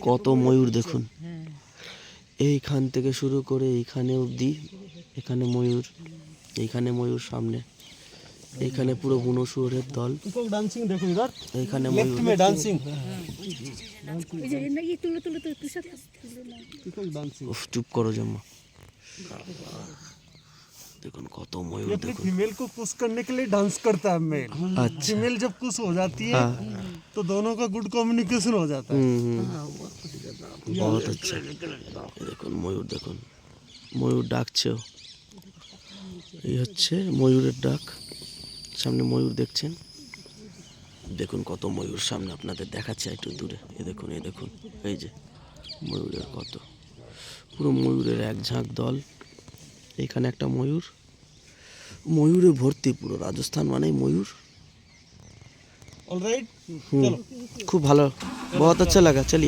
কত ময়ূর দেখুন, এইখান থেকে শুরু করে এইখানে অবধি। এখানে ময়ূর, এইখানে ময়ূর সামনে, এইখানে পুরো বুনো শুয়োরের দল। डांसिंग देखो इधर, এইখানে लेफ्ट ময়ূর। में डांसिंग, উফ, চুপ করো জাম্মা। দেখুন কত ময়ূর ये अपनी দেখুন। फीमेल को पुश करने के लिए डांस करता है मेल। अच्छा। फीमेल जब पुश हो जाती है तो दोनों का गुड कम्युनिकेशन हो जाता है। বহুত আচ্ছা। এই দেখুন ময়ূর, দেখুন ময়ূর ডাকছেও। এই হচ্ছে ময়ূরের ডাক। সামনে ময়ূর দেখছেন, দেখুন কত ময়ূর সামনে আপনাদের দেখাচ্ছে একটু দূরে। এই দেখুন, এই দেখুন, এই যে ময়ূরের কত, পুরো ময়ূরের এক ঝাঁক দল। এইখানে একটা ময়ূর, ময়ূরে ভর্তি পুরো রাজস্থান মানেই ময়ূর। ऑलराइट, খুব ভালো, বহুত আচ্ছা লাগা। চলিয়ে